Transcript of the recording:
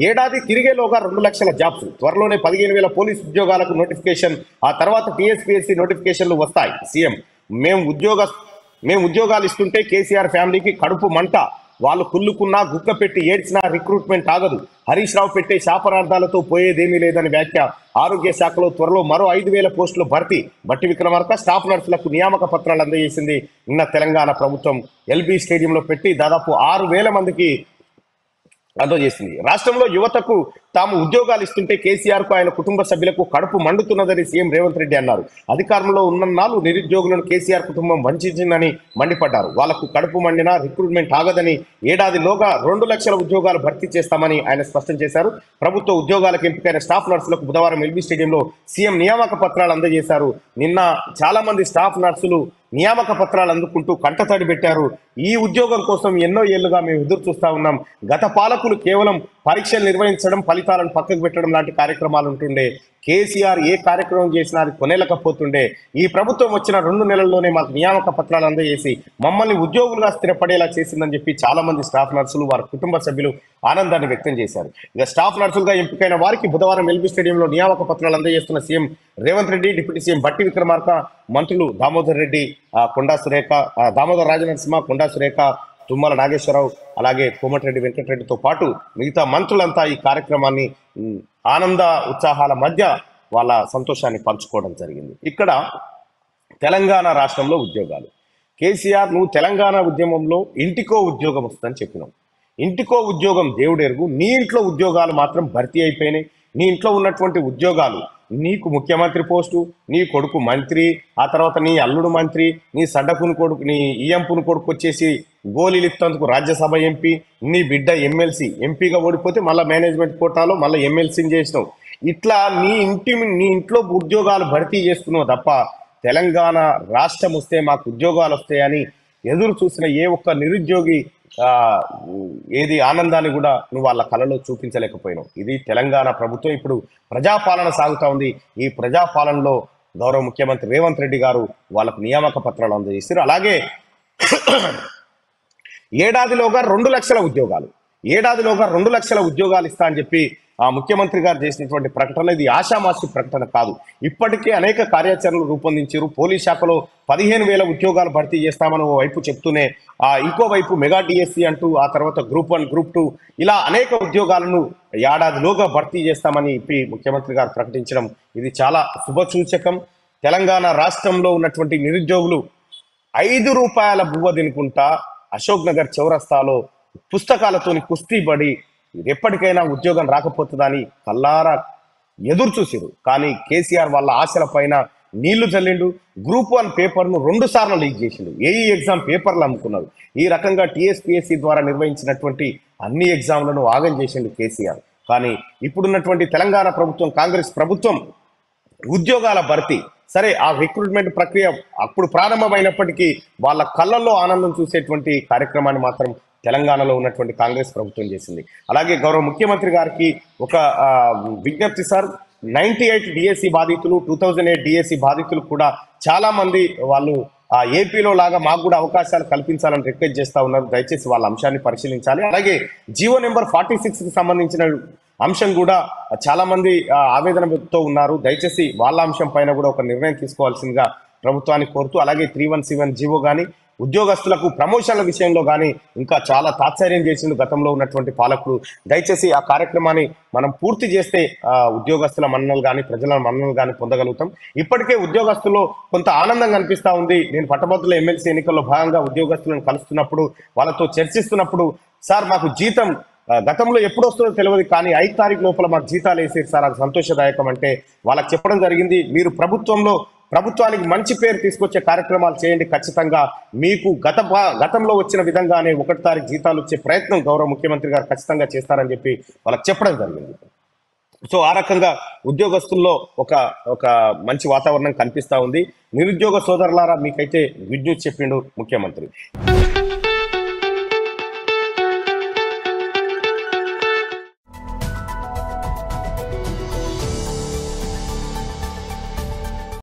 ఏడాది తిరిగేలోగా 2 లక్షల జాబ్స్, త్వరలోనే 15,000 పోలీస్ ఉద్యోగాలకు నోటిఫికేషన్, ఆ తర్వాత టీఎస్పీఎస్సీ నోటిఫికేషన్లు వస్తాయి. సీఎం మేము ఉద్యోగాలు ఇస్తుంటే కేసీఆర్ ఫ్యామిలీకి కడుపు మంట, వాళ్ళు కుళ్ళుకున్నా గుక్క పెట్టి ఏడ్చినా రిక్రూట్మెంట్ ఆగదు. హరీష్ రావు పెట్టే శాపనార్థాలతో పోయేదేమీ లేదని వ్యాఖ్య. ఆరోగ్య శాఖలో త్వరలో మరో 5,000 పోస్టులు భర్తీ. బట్టి విక్రమార్క స్టాఫ్ నర్సులకు నియామక పత్రాలు అందజేసింది. నిన్న తెలంగాణ ప్రభుత్వం ఎల్బీ స్టేడియంలో పెట్టి దాదాపు 6,000 మందికి అందజేసింది. రాష్ట్రంలో యువతకు తాము ఉద్యోగాలు ఇస్తుంటే కేసీఆర్ కు ఆయన కుటుంబ సభ్యులకు కడుపు మండుతున్నదని సీఎం రేవంత్ రెడ్డి అన్నారు. అధికారంలో ఉన్నన్నాళ్ళు నిరుద్యోగులను కేసీఆర్ కుటుంబం వంచిందని మండిపడ్డారు. వాళ్లకు కడుపు మండినా రిక్రూట్మెంట్ ఆగదని, ఏడాదిలోగా 2 లక్షల ఉద్యోగాలు భర్తీ చేస్తామని ఆయన స్పష్టం చేశారు. ప్రభుత్వ ఉద్యోగాలకు ఎంపికైన స్టాఫ్ నర్సులకు బుధవారం ఎల్బీ స్టేడియంలో సీఎం నియామక పత్రాలు అందజేశారు. నిన్న చాలా మంది స్టాఫ్ నర్సులు నియామక పత్రాలు అందుకుంటూ కంటతడి పెట్టారు. ఈ ఉద్యోగం కోసం ఎన్నో ఏళ్లుగా మేము ఎదురు చూస్తా ఉన్నాం. గత పాలకులు కేవలం పరీక్షలు నిర్వహించడం, ఫలితాలను పక్కకు పెట్టడం లాంటి కార్యక్రమాలు ఉంటుండే. కేసీఆర్ ఏ కార్యక్రమం చేసినా అది కొనేలకపోతుండే. ఈ ప్రభుత్వం వచ్చిన 2 నెలల్లోనే మాకు నియామక పత్రాలు అందజేసి మమ్మల్ని ఉద్యోగులుగా స్థిరపడేలా చేసిందని చెప్పి చాలా మంది స్టాఫ్ నర్సులు, వారి కుటుంబ సభ్యులు ఆనందాన్ని వ్యక్తం చేశారు. ఇక స్టాఫ్ నర్సులుగా ఎంపికైన వారికి బుధవారం ఎల్బీ స్టేడియంలో నియామక పత్రాలు అందజేస్తున్న CM Revanth Reddy, deputy CM Bhatti Vikramarka, మంత్రులు దామోదర్ రెడ్డి, దామోదర్ రాజనరసింహ, కొండా సురేఖ, తుమ్మల నాగేశ్వరరావు, అలాగే కోమటిరెడ్డి వెంకటరెడ్డితో పాటు మిగతా మంత్రులంతా ఈ కార్యక్రమాన్ని ఆనంద ఉత్సాహాల మధ్య వాళ్ళ సంతోషాన్ని పంచుకోవడం జరిగింది. ఇక్కడ తెలంగాణ రాష్ట్రంలో ఉద్యోగాలు. కేసీఆర్, నువ్వు తెలంగాణ ఉద్యమంలో ఇంటికో ఉద్యోగం వస్తుందని చెప్పినావు. ఇంటికో ఉద్యోగం దేవుడెరుగు. నీ ఇంట్లో ఉద్యోగాలు మాత్రం భర్తీ అయిపోయినాయి. నీ ఇంట్లో ఉన్నటువంటి ఉద్యోగాలు, నీకు ముఖ్యమంత్రి పోస్టు, నీ కొడుకు మంత్రి, ఆ తర్వాత నీ అల్లుడు మంత్రి, నీ సడ్డకుని కొడుకు, నీ ఈఎంపుని కొడుకు వచ్చేసి గోళీలిత్తందుకు రాజ్యసభ ఎంపీ, నీ బిడ్డ ఎమ్మెల్సీ, ఎంపీగా ఓడిపోతే మళ్ళీ మేనేజ్మెంట్ కోటాలో మళ్ళీ ఎమ్మెల్సీని చేసినావు. ఇట్లా నీ ఇంట్లో ఉద్యోగాలు భర్తీ చేసుకున్నావు తప్ప తెలంగాణ రాష్ట్రం వస్తే మాకు ఉద్యోగాలు వస్తాయని ఎదురు చూసిన ఏ ఒక్క నిరుద్యోగి ఏది ఆనందాన్ని కూడా నువ్వు వాళ్ళ కళలో చూపించలేకపోయినావు. ఇది తెలంగాణ ప్రభుత్వం. ఇప్పుడు ప్రజాపాలన సాగుతా ఉంది. ఈ ప్రజాపాలనలో గౌరవ ముఖ్యమంత్రి రేవంత్ రెడ్డి గారు వాళ్ళకు నియామక పత్రాలు అందజేశారు. అలాగే ఏడాదిలోగా 2 లక్షల ఉద్యోగాలు, ఏడాదిలోగా 2 లక్షల ఉద్యోగాలు ఇస్తా అని చెప్పి ఆ ముఖ్యమంత్రి గారు చేసినటువంటి ప్రకటన ఇది ఆషామాషి ప్రకటన కాదు. ఇప్పటికే అనేక కార్యాచరణలు రూపొందించారు. పోలీస్ శాఖలో 15,000 ఉద్యోగాలు భర్తీ చేస్తామని ఓ వైపు చెప్తూనే ఇంకోవైపు మెగా డిఎస్సి అంటూ, ఆ తర్వాత గ్రూప్ 1, గ్రూప్ 2 ఇలా అనేక ఉద్యోగాలను ఏడాదిలోగా భర్తీ చేస్తామని ముఖ్యమంత్రి గారు ప్రకటించడం ఇది చాలా శుభసూచకం. తెలంగాణ రాష్ట్రంలో ఉన్నటువంటి నిరుద్యోగులు 5 రూపాయల బువ్వ తినుకుంటా అశోక్ నగర్ చౌరస్తాలో పుస్తకాలతోని కుస్తీ పడి ఎప్పటికైనా ఉద్యోగం రాకపోతుందని కల్లారా ఎదురు చూసిరు. కానీ కేసీఆర్ వాళ్ళ ఆశల పైన నీళ్లు చల్లిండు. గ్రూప్ 1 పేపర్ను 2 సార్లు లీక్ చేసిండు. ఏఈ ఎగ్జామ్ పేపర్లు అమ్ముకున్నారు. ఈ రకంగా టీఎస్పీఎస్సీ ద్వారా నిర్వహించినటువంటి అన్ని ఎగ్జామ్లను ఆగం చేసిండు కేసీఆర్. కానీ ఇప్పుడున్నటువంటి తెలంగాణ ప్రభుత్వం, కాంగ్రెస్ ప్రభుత్వం ఉద్యోగాల భర్తీ సరే, ఆ రిక్రూట్మెంట్ ప్రక్రియ అప్పుడు ప్రారంభమైనప్పటికీ వాళ్ళ కళ్ళల్లో ఆనందం చూసేటువంటి కార్యక్రమాన్ని మాత్రం తెలంగాణలో ఉన్నటువంటి కాంగ్రెస్ ప్రభుత్వం చేసింది. అలాగే గౌరవ ముఖ్యమంత్రి గారికి ఒక విజ్ఞప్తి సార్, 98 డిఎస్సి బాధితులు, 2008 డిఎస్సి బాధితులు కూడా చాలా మంది వాళ్ళు ఏపీలో లాగా మాకు కూడా అవకాశాలు కల్పించాలని రిక్వెస్ట్ చేస్తా ఉన్నారు. దయచేసి వాళ్ళ అంశాన్ని పరిశీలించాలి. అలాగే జీవో నెంబర్ 46కి సంబంధించిన అంశం కూడా చాలా మంది ఆవేదనతో ఉన్నారు. దయచేసి వాళ్ళ అంశం పైన కూడా ఒక నిర్ణయం తీసుకోవాల్సిందిగా ప్రభుత్వాన్ని కోరుతూ, అలాగే 317 జీవో కానీ, ఉద్యోగస్తులకు ప్రమోషన్ల విషయంలో కానీ ఇంకా చాలా తాత్సర్యం చేసిండు గతంలో ఉన్నటువంటి పాలకులు. దయచేసి ఆ కార్యక్రమాన్ని మనం పూర్తి చేస్తే ఉద్యోగస్తుల మన్ననలు కానీ, ప్రజల మన్ననలు కానీ పొందగలుగుతాం. ఇప్పటికే ఉద్యోగస్తుల్లో కొంత ఆనందం కనిపిస్తూ ఉంది. నేను పట్టభద్రుల ఎమ్మెల్సీ ఎన్నికల్లో భాగంగా ఉద్యోగస్తులను కలుస్తున్నప్పుడు, వాళ్ళతో చర్చిస్తున్నప్పుడు, సార్ మాకు జీతం గతంలో ఎప్పుడు వస్తుందో తెలియదు, కానీ 5 తారీఖు లోపల మాకు జీతాలు వేసేది సార్, అది సంతోషదాయకం అంటే వాళ్ళకి చెప్పడం జరిగింది. మీరు ప్రభుత్వానికి మంచి పేరు తీసుకొచ్చే కార్యక్రమాలు చేయండి. ఖచ్చితంగా మీకు గతంలో వచ్చిన విధంగానే 1 తారీఖు జీతాలు వచ్చే ప్రయత్నం గౌరవ ముఖ్యమంత్రి గారు ఖచ్చితంగా చేస్తారని చెప్పి వాళ్ళకి చెప్పడం జరిగింది. సో ఆ రకంగా ఉద్యోగస్తుల్లో ఒక మంచి వాతావరణం కనిపిస్తా ఉంది. నిరుద్యోగ సోదరులారా, మీకైతే గుడ్ న్యూస్ చెప్పిండు ముఖ్యమంత్రి.